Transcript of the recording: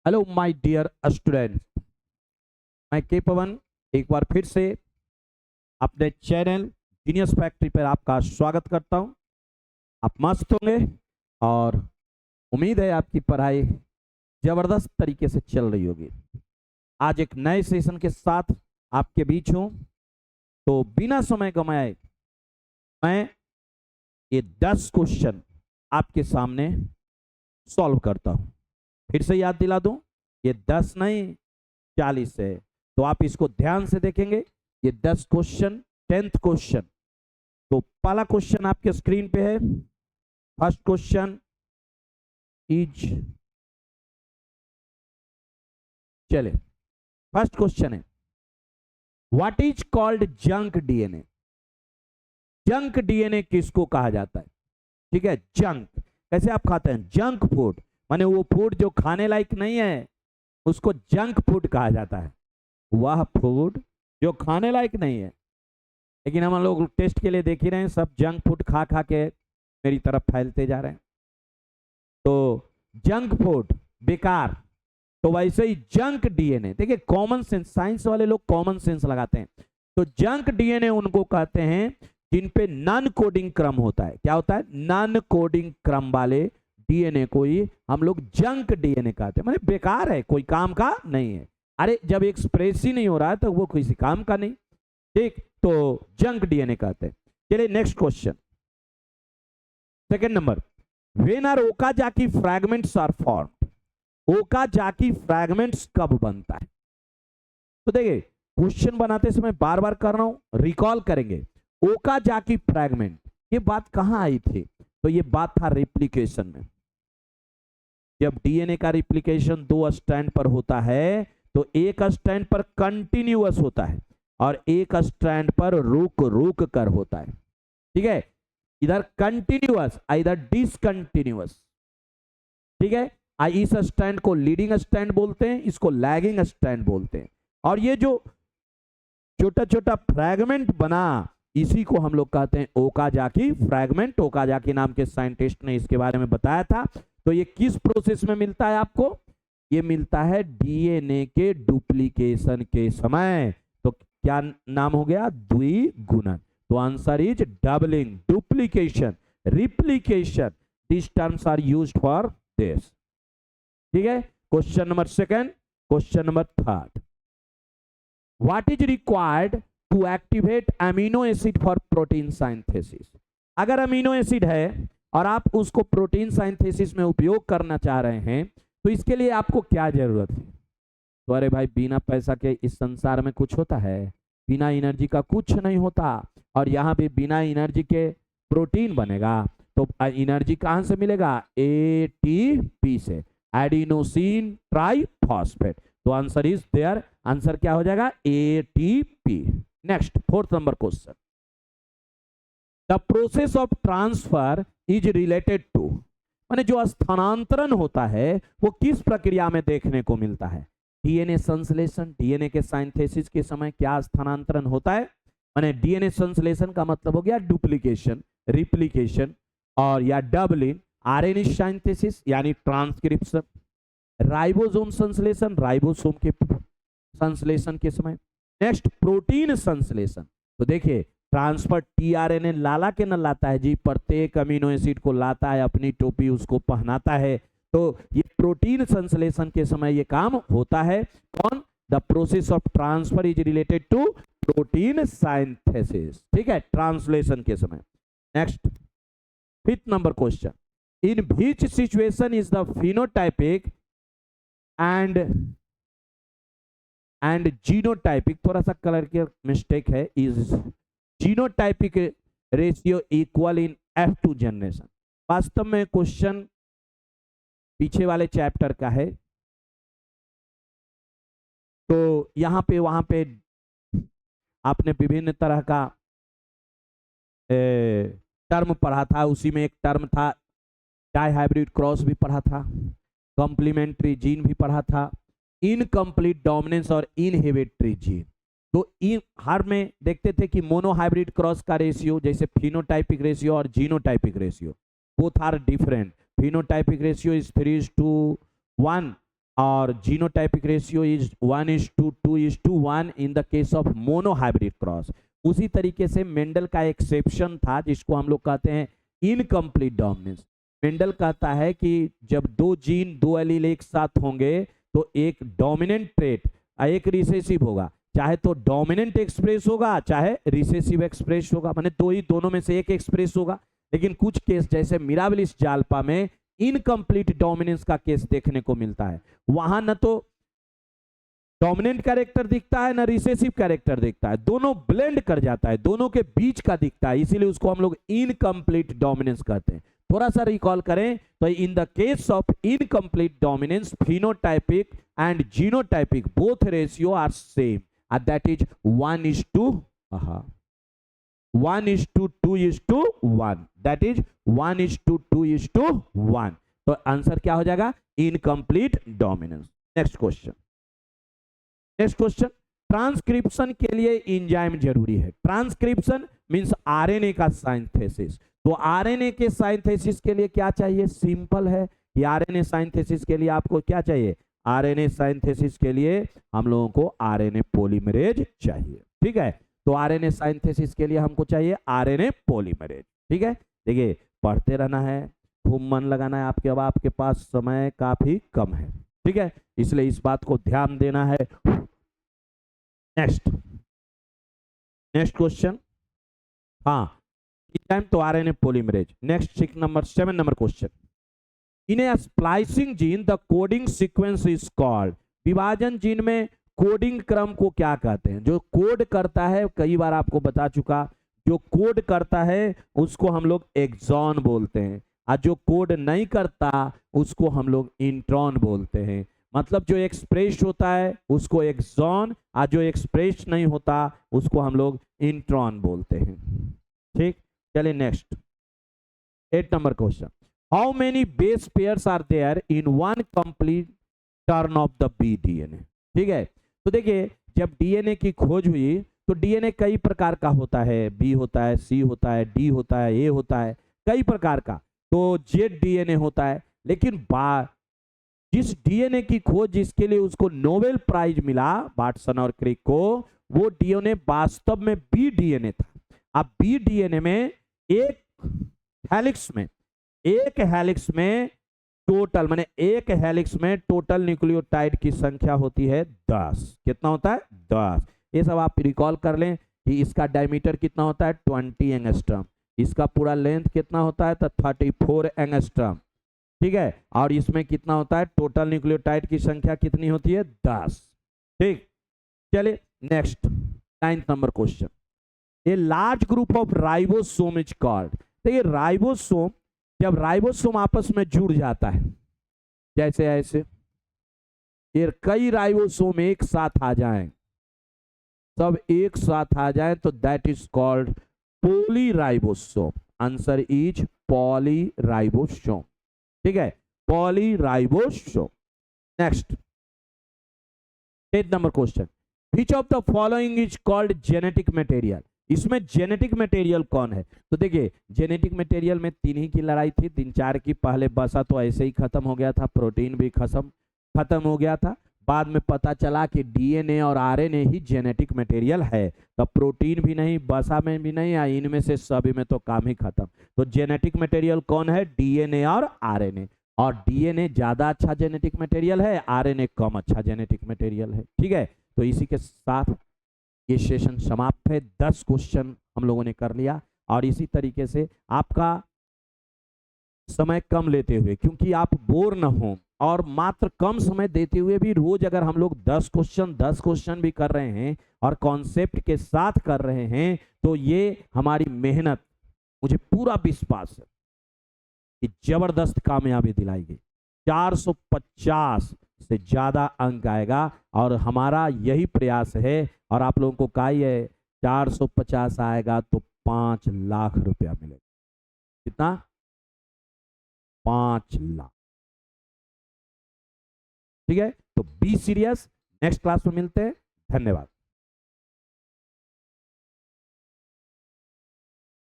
Hello my dear student, मैं के पवन एक बार फिर से अपने चैनल जीनियस फैक्ट्री पर आपका स्वागत करता हूं। आप मस्त होंगे और उम्मीद है आपकी पढ़ाई जबरदस्त तरीके से चल रही होगी। आज एक नए सेशन के साथ आपके बीच हूं, तो बिना समय गंवाए मैं ये 10 क्वेश्चन आपके सामने सॉल्व करता हूं। फिर से याद दिला दूं, ये 10 नहीं 40 है, तो आप इसको ध्यान से देखेंगे। ये 10 क्वेश्चन 10th क्वेश्चन। तो पहला क्वेश्चन आपके स्क्रीन पे है। फर्स्ट क्वेश्चन इज, चले फर्स्ट क्वेश्चन है, what is called junk DNA. Junk DNA किसको कहा जाता है? ठीक है, जंक कैसे आप खाते हैं? जंक फूड माने वो फूड जो खाने लायक नहीं है, उसको जंक फूड कहा जाता है। वह फूड जो खाने लायक नहीं है, लेकिन हम लोग टेस्ट के लिए देख ही रहे हैं, सब जंक फूड खा खा के मेरी तरफ फैलते जा रहे हैं। तो जंक फूड बेकार। तो वैसे ही जंक डीएनए, देखिए कॉमन सेंस, साइंस वाले लोग कॉमन सेंस लगाते हैं। तो जंक डीएनए उनको कहते हैं जिन पे नॉन कोडिंग क्रम होता है। क्या होता है? नॉन कोडिंग क्रम वाले डीएनए को ही हम लोग जंक डीएनए कहते हैं, माने बेकार है, कोई काम का नहीं है। अरे जब एक्सप्रेस ही नहीं हो रहा है तो वो किसी काम का नहीं। ठीक, तो जंक डीएनए कहते हैं। चलिए next question, second number, when are Okazaki fragments आर फॉर्म्ड। ओकाजाकी फ्रैगमेंट्स कब बनता है? तो देखिए क्वेश्चन बनाते समय बार बार कर रहा हूं, रिकॉल करेंगे। ओकाजाकी फ्रैगमेंट, ये बात कहां आई थी? तो ये बात था रिप्लिकेशन में। जब डीएनए का रिप्लिकेशन 2 स्ट्रैंड पर होता है, तो एक स्ट्रैंड पर कंटिन्यूअस होता है और एक स्ट्रैंड पर रुक रुक कर होता है। ठीक है, इधर कंटिन्यूअस इधर डिसकंटिन्यूअस। ठीक है, इस स्ट्रैंड को लीडिंग स्ट्रैंड बोलते हैं, इसको लैगिंग स्ट्रैंड बोलते हैं। और ये जो छोटा छोटा फ्रैगमेंट बना, इसी को हम लोग कहते हैं ओकाजाकी फ्रैगमेंट। ओकाजाकी नाम के साइंटिस्ट ने इसके बारे में बताया था। तो ये किस प्रोसेस में मिलता है आपको? ये मिलता है डीएनए के डुप्लीकेशन के समय। तो क्या नाम हो गया? द्विगुणन। तो answer is doubling, duplication, replication. This terms are used for this. ठीक है, question number second. Question number third, what is required to activate amino acid for protein synthesis. अगर अमीनो एसिड है और आप उसको प्रोटीन साइंथेसिस में उपयोग करना चाह रहे हैं, तो इसके लिए आपको क्या जरूरत है? तो अरे भाई, बिना पैसा के इस संसार में कुछ होता है? बिना एनर्जी का कुछ नहीं होता। और यहाँ भी बिना एनर्जी के प्रोटीन बनेगा, तो एनर्जी कहां से मिलेगा? एटीपी से, एडिनोसिन ट्राइफॉस्फेट। तो आंसर इज देयर, आंसर क्या हो जाएगा? ATP. Next fourth number question, the process of transfer is related to, माने जो स्थानांतरण होता है वो किस प्रक्रिया में देखने को मिलता है? डीएनए संश्लेषण, डीएनए के साइंथेसिस के समय क्या स्थानांतरण होता है? माने डीएनए संश्लेषण का मतलब हो गया डुप्लीकेशन, रिप्लिकेशन और या डबलिंग। आरएनए साइंथेसिस यानी ट्रांसक्रिप्शन। राइबोसोम संश्लेषण, राइबोसोम के संश्लेषण के समय। नेक्स्ट प्रोटीन संश्लेषण। तो देखिए ट्रांसफर टीआरएनए लाला के न लाता है जी, प्रत्येक अमीनो एसिड को लाता है, अपनी टोपी उसको पहनाता है। तो ये प्रोटीन संश्लेषण के समय ये काम होता है। कौन? The process of transfer is related to protein synthesis. ठीक है, ट्रांसलेशन के समय। Next fifth number question, in which situation is the phenotypic and genotypic, थोड़ा सा कलर के मिस्टेक है, is genotypic ratio equal in F2 generation. वास्तव में क्वेश्चन पीछे वाले चैप्टर का है, तो यहां पे वहां पे आपने विभिन्न तरह का टर्म पढ़ा था। उसी में एक टर्म था डाई हाइब्रिड क्रॉस भी पढ़ा था, कॉम्प्लीमेंट्री जीन भी पढ़ा था, इनकम्प्लीट डोमिनेंस और इनहिबिटरी जीन। तो इन हर में देखते थे कि मोनो हाइब्रिड क्रॉस का रेशियो, जैसे फिनोटाइपिक रेशियो और genotypic ratio, both are different. Phenotypic ratio is 3:1 और genotypic ratio is 1:2:1 in the case of monohybrid cross. उसी तरीके से मेंडल का एक्सेप्शन था जिसको हम लोग कहते हैं इनकम्प्लीट डोमिनेंस। मेंडल कहता है कि जब दो जीन दो एलील एक साथ होंगे तो एक डोमिनेंट ट्रेट एक रिसेसिव होगा, चाहे तो डोमिनेंट एक्सप्रेस होगा चाहे रिसेसिव एक्सप्रेस होगा, माने दोनों में से एक एक्सप्रेस होगा। लेकिन कुछ केस जैसे मिराबिलिस जाल्पा में इनकम्प्लीट डोमिनेंस का केस देखने को मिलता है। वहां न तो डोमिनेंट कैरेक्टर दिखता है ना रिसेसिव कैरेक्टर दिखता है, दोनों ब्लेंड कर जाता है, दोनों के बीच का दिखता है, इसीलिए उसको हम लोग इनकम्प्लीट डोमिनेंस कहते हैं। थोड़ा सा रिकॉल करें तो in the case of incomplete dominance phenotypic and genotypic both ratio are same and that is 1:2:1 that is 1:2:1। तो आंसर क्या हो जाएगा incomplete dominance. Next question transcription के लिए एंजाइम जरूरी है। ट्रांसक्रिप्शन मींस आरएनए का सिंथेसिस। तो आरएनए के सिंथेसिस के लिए क्या चाहिए? सिंपल है कि आरएनए सिंथेसिस के लिए आपको क्या चाहिए? आरएनए सिंथेसिस के लिए हम लोगों को आरएनए पॉलीमरेज चाहिए। ठीक है, तो आरएनए सिंथेसिस के लिए हमको चाहिए आरएनए पॉलीमरेज। ठीक है, देखिए पढ़ते रहना है, खूब मन लगाना है आपके। अब आपके पास समय काफी कम है, ठीक है, इसलिए इस बात को ध्यान देना है। नेक्स्ट क्वेश्चन, हाँ टाइम तो RNA polymerase. Next 7 number question, in A splicing gene the coding sequence is called. विभाजन जीन में कोडिंग क्रम को क्या कहते हैं? जो कोड करता है, कई बार आपको बता चुका, जो कोड करता है उसको हम लोग एक्सॉन बोलते हैं, और जो कोड नहीं करता उसको हम लोग इंट्रॉन बोलते हैं। मतलब जो एक्सप्रेस होता है उसको एक्सॉन, और जो एक्सप्रेस नहीं होता उसको हम लोग इंट्रॉन बोलते हैं। ठीक, चलिए next 8 number question, how many base pairs are there in one complete turn of the B DNA. ठीक है, तो देखिए जब डीएनए की खोज हुई तो डीएनए कई प्रकार का होता है, बी होता है, सी होता है, डी होता है, ए होता है, कई प्रकार का। तो जेड डीएनए होता है, लेकिन जिस डीएनए की खोज जिसके लिए उसको नोबेल प्राइज मिला वाटसन और क्रिक को, वो डीएनए वास्तव में बी डीएनए था। अब बी डीएनए में एक हेलिक्स में टोटल, माने एक हेलिक्स में टोटल न्यूक्लियोटाइड की संख्या होती है 10। कितना होता है? 10। ये सब आप रिकॉल कर लें कि इसका डायमीटर कितना होता है? 20 एंगस्ट्रम। इसका पूरा लेंथ कितना होता है? तो 34 एंगस्ट्रम। ठीक है, और इसमें कितना होता है? टोटल न्यूक्लियोटाइड की संख्या कितनी होती है? 10। ठीक, चलिए next 9th number question, a large group of ribosome is called. देखिए राइबोसोम, जब राइबोसोम आपस में जुड़ जाता है, जैसे ऐसे ये कई राइबोसोम एक साथ आ जाएं, सब एक साथ आ जाएं, तो that is called polyribosome. Answer is polyribosome. ठीक है, polyribosome. Next 10th number question, which of the following is called genetic material. इसमें जेनेटिक मटेरियल कौन है? तो देखिए जेनेटिक मटेरियल में 3 ही की लड़ाई थी, 3-4 की। पहले बसा तो ऐसे ही खत्म हो गया था, प्रोटीन भी खत्म हो गया था। बाद में पता चला कि डीएनए और आरएनए ही जेनेटिक मटेरियल है, तो प्रोटीन भी नहीं, बसा में भी नहीं, या इनमें से सभी में तो काम ही खत्म। तो जेनेटिक मटेरियल कौन है? डीएनए और आरएनए। और डीएनए ज्यादा अच्छा जेनेटिक मटेरियल है, आरएनए कम अच्छा जेनेटिक मटेरियल है। ठीक है, तो इसी के साथ ये सेशन समाप्त है। 10 क्वेश्चन हम लोगों ने कर लिया, और इसी तरीके से आपका समय कम लेते हुए, क्योंकि आप बोर न हो, और मात्र कम समय देते हुए भी रोज अगर हम लोग 10 क्वेश्चन भी कर रहे हैं और कॉन्सेप्ट के साथ कर रहे हैं, तो ये हमारी मेहनत, मुझे पूरा विश्वास है कि जबरदस्त कामयाबी दिलाएगी। 450 से ज्यादा अंक आएगा, और हमारा यही प्रयास है। और आप लोगों को कहा है 450 आएगा तो 5 लाख रुपया मिलेगा। कितना? 5 लाख। ठीक है, तो बी सीरियस। नेक्स्ट क्लास में मिलते हैं। धन्यवाद।